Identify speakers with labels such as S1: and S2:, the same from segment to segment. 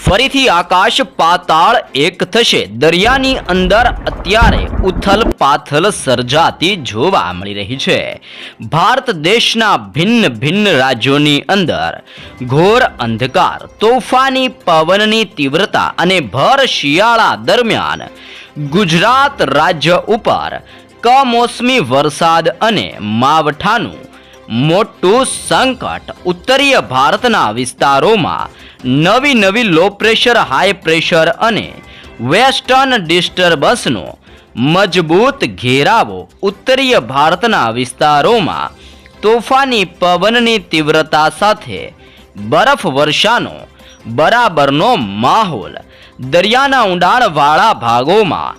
S1: ફરીથી આકાશ પાતાળ એક થશે. દરિયાની અંદર અત્યારે ઉથલ પાથલ સર્જાતી જોવા મળી રહી છે. ભારત દેશના ભિન્ન ભિન્ન રાજ્યોની અંદર ઘોર અંધકાર, તોફાની પવનની તીવ્રતા અને ભર શિયાળા દરમિયાન ગુજરાત રાજ્ય ઉપર કમોસમી વરસાદ અને માવઠાનું મોટું સંકટ. ઉત્તરીય ભારતના વિસ્તારોમાં નવી લો પ્રેશર, હાઈ પ્રેશર અને વેસ્ટર્ન ડિસ્ટર્બન્સનો મજબૂત ઘેરાવો. ઉત્તરીય ભારતના વિસ્તારોમાં તોફાની પવનની તીવ્રતા સાથે બરફ વર્ષાનો બરાબરનો માહોલ. દરિયાના ઊંડાણવાળા ભાગોમાં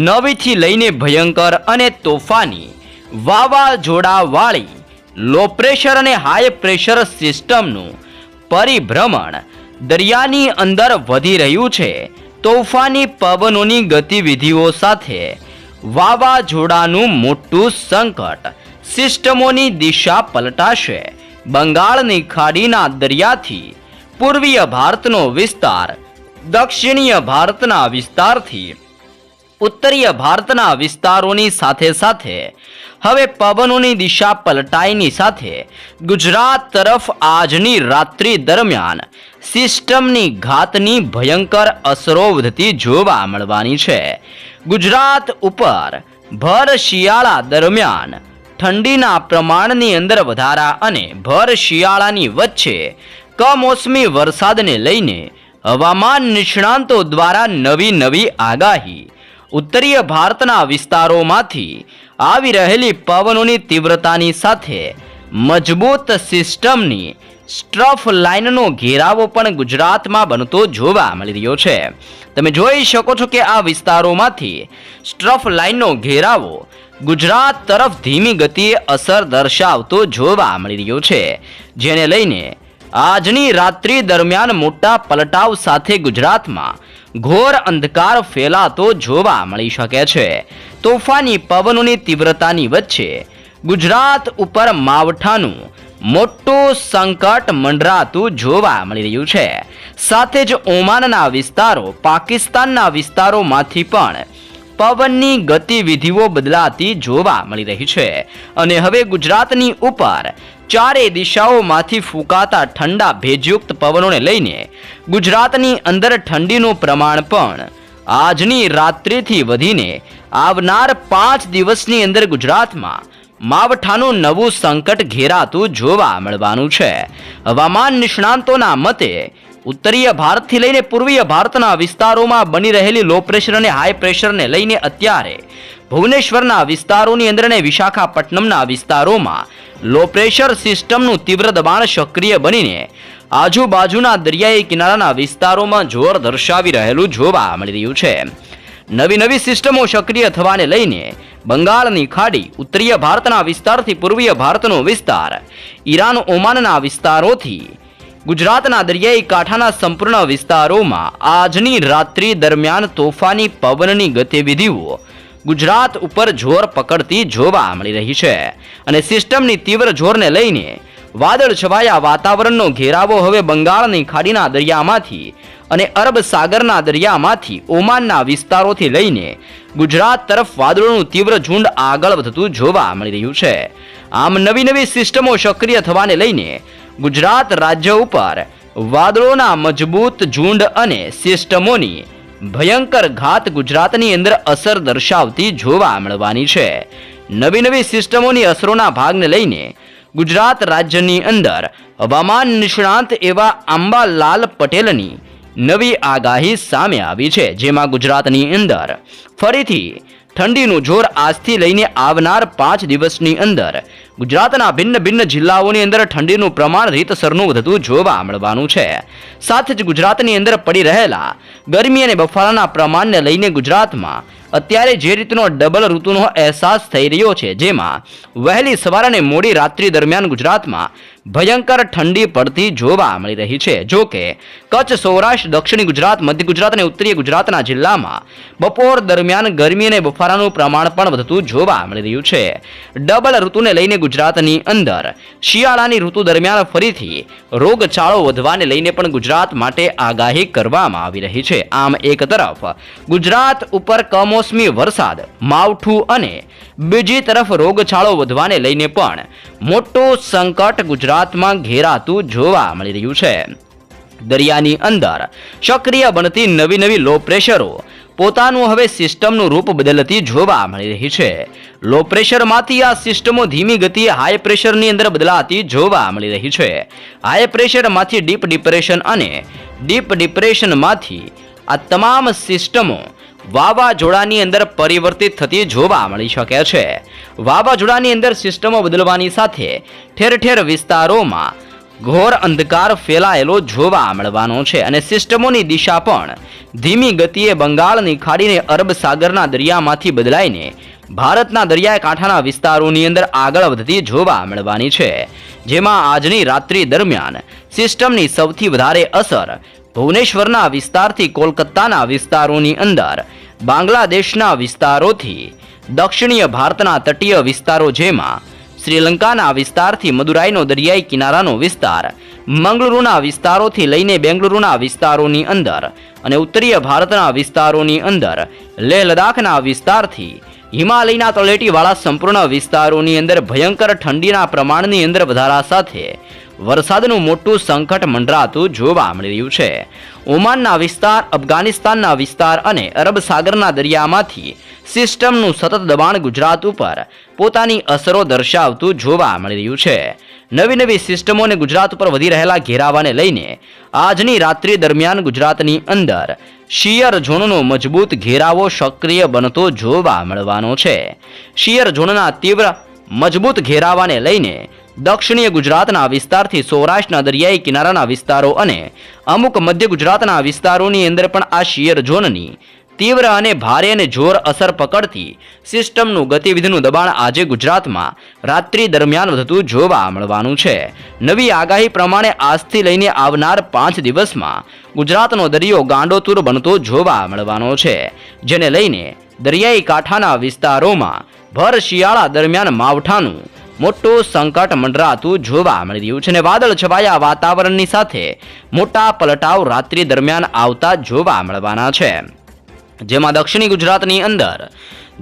S1: નવીથી લઈને ભયંકર અને તોફાની વાવાઝોડાવાળી લો પ્રેશર અને હાઈ પ્રેશર સિસ્ટમનું પરિભ્રમણ દરિયાની અંદર વધી રહ્યું છે. તોફાની પવનોની ગતિવિધિઓ સાથે વાવાઝોડાનું મોટું સંકટ. સિસ્ટમોની દિશા પલટાશે. બંગાળની ખાડીના દરિયાથી પૂર્વીય ભારતનો વિસ્તાર, દક્ષિણીય ભારતના વિસ્તારથી ઉત્તરીય ભારતના વિસ્તારોની સાથે સાથે હવે પવનોની દિશા પલટાઈની સાથે ગુજરાત તરફ આજની રાત્રિ દરમિયાન સિસ્ટમની ઘાતની ભયંકર અસરો વધતી જોવા મળવાની છે. ગુજરાત ઉપર ભર શિયાળા દરમિયાન ઠંડીના પ્રમાણની અંદર વધારા અને ભર શિયાળાની વચ્ચે કમોસમી વરસાદને લઈને હવામાન નિષ્ણાંતો દ્વારા નવી આગાહી. ઉત્તરીય ભારતના વિસ્તારોમાંથી આવી રહેલી પવનોની તીવ્રતાની સાથે મજબૂત સિસ્ટમની સ્ટ્રફ લાઇનનો ઘેરાવો પણ ગુજરાતમાં બનતો જોવા મળી રહ્યો છે. તમે જોઈ શકો છો કે આ વિસ્તારોમાંથી સ્ટ્રફ લાઇનનો ઘેરાવો ગુજરાત તરફ ધીમી ગતિએ અસર દર્શાવતો જોવા મળી રહ્યો છે, જેને લઈને આજની રાત્રિ દરમિયાન મોટા પલટાવ સાથે ગુજરાતમાં ઘોર અંધકાર ફેલાતો જોવા મળી શકે છે. તોફાની પવનોની તીવ્રતાની વચ્ચે ગુજરાત ઉપર માવઠાનું મોટું સંકટ મંડરાતું જોવા મળી રહ્યું છે. સાથે જ ઓમાનના વિસ્તારો, પાકિસ્તાનના વિસ્તારોમાંથી પણ પવનની ગતિવિધિઓ બદલાતી જોવા મળી રહી છે. અને હવે ગુજરાતની ઉપર ચારે દિશાઓમાંથી ફૂંકાતા ઠંડા ભેજયુક્ત પવનોને લઈને ગુજરાતની અંદર ઠંડીનું પ્રમાણ પણ આજની રાત્રિથી વધીને આવનાર 5 દિવસની અંદર ગુજરાતમાં માવઠાનું નવું સંકટ ઘેરાતું જોવા મળવાનું છે. હવામાન નિષ્ણાંતોના મતે ઉત્તરીય ભારતથી લઈને પૂર્વીય ભારતના વિસ્તારોમાં બની રહેલી લો પ્રેશર અને હાઈ પ્રેશરને લઈને અત્યારે ભુવનેશ્વરના વિસ્તારોની અંદર અને વિશાખાપટ્ટનમના વિસ્તારોમાં લો પ્રેશર સિસ્ટમનું તીવ્ર દબાણ સક્રિય બનીને આજુબાજુના દરિયાઈ કિનારાના વિસ્તારોમાં જોર દર્શાવી રહેલું જોવા મળી રહ્યું છે. નવી સિસ્ટમો સક્રિય થવાને લઈને બંગાળની ખાડી, ઉત્તરીય ભારતના વિસ્તારથી પૂર્વીય ભારતનો વિસ્તાર, ઈરાન, ઓમાનના વિસ્તારોથી ગુજરાતના દરિયાઈ કાંઠાના સંપૂર્ણ વિસ્તારોમાં આજની રાત્રિ દરમિયાન તોફાની પવનની ગતિવિધિઓ ગુજરાત ઉપર જોર પકડતી જોવા મળી રહી છે. અને સિસ્ટમની તીવ્ર જોરને લઈને વાદળ છવાયા વાતાવરણનો ઘેરાવો હવે બંગાળની ખાડીના દરિયામાંથી અને અરબ સાગરના દરિયામાંથી ઓમાનના વિસ્તારોથી લઈને ગુજરાત તરફ વાદળોનું તીવ્ર ઝુંડ આગળ વધતું જોવા મળી રહ્યું છે. આમ નવી સિસ્ટમો સક્રિય થવાને લઈને ગુજરાત રાજ્ય ઉપર વાદળોના મજબૂત ઝુંડ અને સિસ્ટમોની ભયંકર ઘાત ગુજરાતની અંદર અસર દર્શાવતી જોવા મળવાની છે. નવી સિસ્ટમોની અસરોના ભાગને લઈને ગુજરાત રાજ્યની અંદર હવામાન નિષ્ણાંત એવા અંબાલાલ પટેલની નવી આગાહી સામે આવી છે, જેમાં ગુજરાતની અંદર ફરીથી ઠંડીનું જોર આજથી લઈને આવનાર 5 દિવસની અંદર ગુજરાતના ભિન્ન જિલ્લાઓની અંદર ઠંડીનું પ્રમાણ રીતસરનું વધતું જોવા મળવાનું છે. સાથે જ ગુજરાતની અંદર પડી રહેલા ગરમી અને બફારાના પ્રમાણને લઈને ગુજરાતમાં અત્યારે જે રીતનો ડબલ ઋતુનો અહેસાસ થઈ રહ્યો છે, જેમાં વહેલી સવાર અને મોડી રાત્રિ દરમિયાન ગુજરાતમાં ભયંકર ઠંડી પડતી જોવા મળી રહી છે. જો કે કચ્છ, સૌરાષ્ટ્ર, દક્ષિણી ગુજરાત, મધ્ય ગુજરાત અને ઉત્તરીય ગુજરાતના જિલ્લામાં બપોર દરમિયાન ગરમી અને બફારાનું પ્રમાણ પણ વધતું જોવા મળી રહ્યું છે. ડબલ ઋતુને લઈને ગુજરાતની અંદર શિયાળાની ઋતુ દરમિયાન ફરીથી રોગચાળો વધવાને લઈને પણ ગુજરાત માટે આગાહી કરવામાં આવી રહી છે. આમ એક તરફ ગુજરાત ઉપર કમોસમી વરસાદ, માવઠું અને બીજી તરફ રોગચાળો વધવાને લઈને પણ મોટું સંકટ ગુજરાતમાં ઘેરાતું જોવા મળી રહ્યું છે. દરિયાની અંદર સક્રિય બનતી નવી લો પ્રેશરો પોતાનું હવે સિસ્ટમનું રૂપ બદલતી જોવા મળી રહી છે. લો પ્રેશરમાંથી આ સિસ્ટમો ધીમી ગતિએ હાઈ પ્રેશરની અંદર બદલાતી જોવા મળી રહી છે. હાઈ પ્રેશરમાંથી ડીપ ડિપ્રેશન અને ડીપ ડિપ્રેશનમાંથી આ તમામ સિસ્ટમો વાવાઝોડાની અંદર પરિવર્તિત થતી જોવા મળી શકે છે. વાવાઝોડાની અંદર સિસ્ટમો બદલવાની સાથે ઠેર ઠેર વિસ્તારોમાં ઘોર અંધકાર ફેલાયેલો જોવા મળવાનો છે અને સિસ્ટમોની દિશા પણ ધીમી ગતિએ બંગાળની ખાડીને અરબ સાગરના દરિયામાંથી બદલાઈને ભારતના દરિયાઈ કાંઠાના વિસ્તારોની અંદર આગળ વધતી જોવા મળવાની છે. જેમાં આજની રાત્રિ દરમિયાન સિસ્ટમની સૌથી વધારે અસર ભુવનેશ્વરના વિસ્તારથી કોલકાતાના વિસ્તારોની અંદર, બાંગ્લાદેશના વિસ્તારોથી દક્ષિણીય ભારતના તટીય વિસ્તારો જેમાં શ્રીલંકાના વિસ્તારથી મદુરાઈનો દરિયાઈ કિનારાનો વિસ્તાર, મંગલુરુના વિસ્તારોથી લઈને બેંગલુરુના વિસ્તારોની અંદર અને ઉત્તરીય ભારતના વિસ્તારોની અંદર લેહ લદ્દાખના વિસ્તારથી હિમાલયના તળેટીવાળા સંપૂર્ણ વિસ્તારોની અંદર ભયંકર ઠંડીના પ્રમાણની અંદર વધારા સાથે વરસાદનું મોટું સંકટ મંડરાતું જોવા મળી રહ્યું છે. ઓમાનના વિસ્તાર, અફઘાનિસ્તાનના વિસ્તાર અને અરબ સાગરના દરિયામાંથી સિસ્ટમનું સતત દબાણ ગુજરાત ઉપર પોતાની અસરો દર્શાવતું જોવા મળી રહ્યું છે. નવી સિસ્ટમોને ગુજરાત ઉપર વધી રહેલા ઘેરાવાને લઈને આજની રાત્રિ દરમિયાન ગુજરાતની અંદર શિયર ઝોનનો મજબૂત ઘેરાવો સક્રિય બનતો જોવા મળવાનો છે. શિયર ઝોનના તીવ્ર મજબૂત ઘેરાવાને લઈને દક્ષિણીય ગુજરાતના વિસ્તારથી સૌરાષ્ટ્રના દરિયાઈ કિનારાના વિસ્તારો અને અમુક મધ્ય ગુજરાતના વિસ્તારોની અંદર પણ આ શિયર ઝોનની તીવ્ર અને ભારે અને જોર અસર પકડતી સિસ્ટમનું ગતિવિધિનું દબાણ આજે ગુજરાતમાં રાત્રિ દરમિયાન વધતું જોવા મળવાનું છે. નવી આગાહી પ્રમાણે આજથી લઈને આવનાર 5 દિવસમાં ગુજરાતનો દરિયો ગાંડોતુર બનતો જોવા મળવાનો છે, જેને લઈને દરિયાઈ કાંઠાના વિસ્તારોમાં ભર શિયાળા દરમિયાન માવઠાનું મોટું સંકટ મંડરાતું જોવા મળી રહ્યું છે અને વાદળ છવાયા વાતાવરણની સાથે મોટા પલટાવ રાત્રિ દરમિયાન આવતા જોવા મળવાના છે. જેમાં દક્ષિણી ગુજરાતની અંદર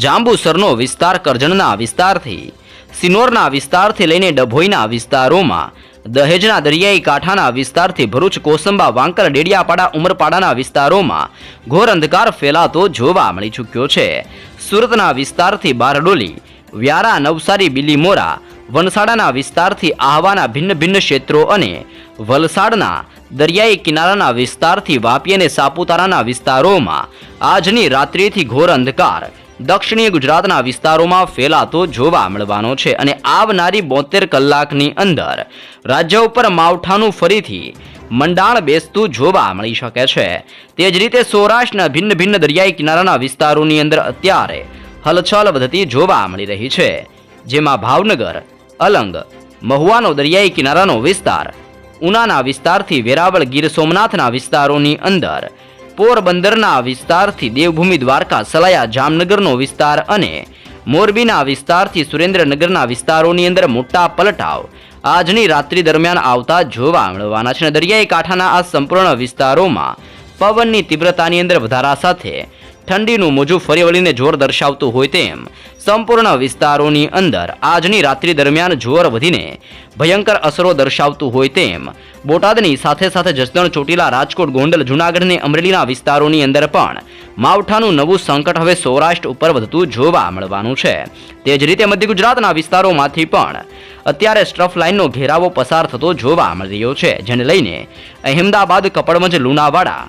S1: જાંબુસરનો વિસ્તાર, કરજણના વિસ્તારથી સિનોરના વિસ્તારથી લઈને ડભોઈના વિસ્તારોમાં, દહેજના દરિયાઈ કાંઠાના વિસ્તારથી ભરૂચ, કોસંબા, વાંકલ, ડેડિયાપાડા, ઉમરપાડાના વિસ્તારોમાં ઘોર અંધકાર ફેલાતો જોવા મળી ચૂક્યો છે. સુરતના વિસ્તારથી બારડોલી, વ્યારા, નવસારી, બિલીમોરા, વલસાડના વિસ્તારથી આહવાના ભિન્ન ક્ષેત્રો અને વલસાડના દરિયાઈ કિનારાના વિસ્તારથી વાપી અને સાપુતારાના વિસ્તારોમાં આજની રાત્રિથી ઘોર અંધકાર દક્ષિણીય ગુજરાતના વિસ્તારોમાં ફેલાતો જોવા મળવાનો છે અને આવનારી 72 કલાકની અંદર રાજ્ય ઉપર માવઠાનું ફરીથી મંડાણ બેસતું જોવા મળી શકે છે. તે જ રીતે સૌરાષ્ટ્રના ભિન્ન દરિયાઈ કિનારાના વિસ્તારોની અંદર અત્યારે હલચલ વધતી જોવા મળી રહી છે. જેમાં ભાવનગર, અલંગ, મહુવાનો દરિયાઈ કિનારાનો વિસ્તાર, ઉનાના વિસ્તારથી વેરાવળ, ગીર સોમનાથના વિસ્તારોની અંદર, પોરબંદરના વિસ્તારથી દેવભૂમિ, દ્વારકા, સલાયા, જામનગરનો વિસ્તાર અને મોરબીના વિસ્તારથી સુરેન્દ્રનગરના વિસ્તારોની અંદર મોટા પલટાવ આજની રાત્રિ દરમિયાન આવતા જોવા મળવાના છે. દરિયાઈ કાંઠાના આ સંપૂર્ણ વિસ્તારોમાં પવનની તીવ્રતાની અંદર વધારા સાથે ઠંડીનું મોજું ફરી વળીને જોર દર્શાવતું હોય તેમ સંપૂર્ણ વિસ્તારોની અંદર આજની રાત્રિ દરમિયાન જોર વધીને ભયંકર અસરો દર્શાવતું હોય તેમ બોટાદની સાથે જસદણ, ચોટીલા, રાજકોટ, ગોંડલ, જૂનાગઢ અને અમરેલીના વિસ્તારોની અંદર પણ માવઠાનું નવું સંકટ હવે સૌરાષ્ટ્ર ઉપર વધતું જોવા મળવાનું છે. તે જ રીતે મધ્ય ગુજરાતના વિસ્તારોમાંથી પણ અત્યારે સ્ટ્રફ લાઇનનો ઘેરાવો પસાર થતો જોવા મળી રહ્યો છે, જેને લઈને અહેમદાબાદ, કપડવંજ, લુણાવાડા,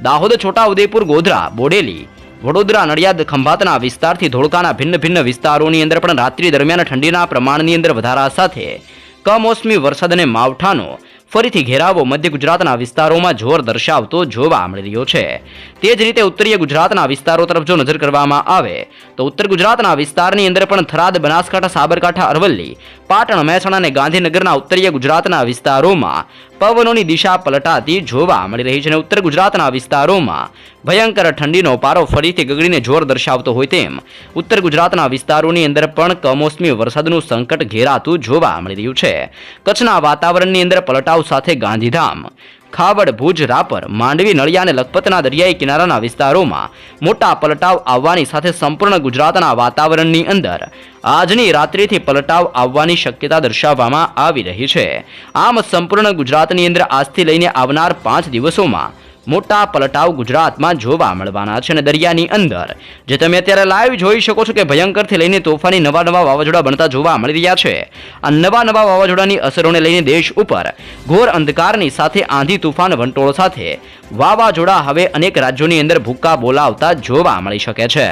S1: દાહોદ, છોટાઉદેપુર, ગોધરા, બોડેલી, વડોદરા, નડિયાદ, ખંભાતના વિસ્તારથી ધોળકાના ભિન્ન વિસ્તારોની અંદર પણ રાત્રિ દરમિયાન ઠંડીના પ્રમાણની અંદર વધારા સાથે કમોસમી વરસાદ અને માવઠાનો ફરીથી ઘેરાવો મધ્ય ગુજરાતના વિસ્તારોમાં જોર દર્શાવતો જોવા મળી રહ્યો છે. તે જ રીતે ઉત્તરીય ગુજરાતના વિસ્તારો તરફ જો નજર કરવામાં આવે તો ઉત્તર ગુજરાતના વિસ્તારની અંદર પણ થરાદ, બનાસકાંઠા, સાબરકાંઠા, અરવલ્લી, પાટણ, મહેસાણા અને ગાંધીનગરના ઉત્તરીય ગુજરાતના વિસ્તારોમાં પવનોની દિશા પલટાતી જોવા મળી રહી છે અને ઉત્તર ગુજરાતના વિસ્તારોમાં ભયંકર ઠંડીનો પારો ફરીથી ગગડીને જોર દર્શાવતો હોય તેમ ઉત્તર ગુજરાતના વિસ્તારોની અંદર પણ કમોસમી વરસાદનું સંકટ ઘેરાતું જોવા મળી રહ્યું છે. કચ્છના વાતાવરણની અંદર પલટાવ સાથે ગાંધીધામ, ખાવડ, ભુજ, રાપર, માંડવી, નળિયા અને લખપતના દરિયાઈ કિનારાના વિસ્તારોમાં મોટા પલટાવ આવવાની સાથે સંપૂર્ણ ગુજરાતના વાતાવરણની અંદર આજની રાત્રિથી પલટાવ આવવાની શક્યતા દર્શાવવામાં આવી રહી છે. આમ સંપૂર્ણ ગુજરાતની અંદર આજથી લઈને આવનાર 5 દિવસોમાં મોટા પલટાવ ગુજરાતમાં જોવા મળવાના છે અને દરિયાની અંદર જે તમે અત્યારે લાઈવ જોઈ શકો છો કે ભયંકરથી લઈને તોફાની નવા વાવાઝોડા બનતા જોવા મળી રહ્યા છે. આ નવા વાવાઝોડાની અસરોને લઈને દેશ ઉપર ઘોર અંધકારની સાથે આંધી, તુફાન, વંટોળ સાથે વાવાઝોડા હવે અનેક રાજ્યોની અંદર ભૂક્કા બોલાવતા જોવા મળી શકે છે.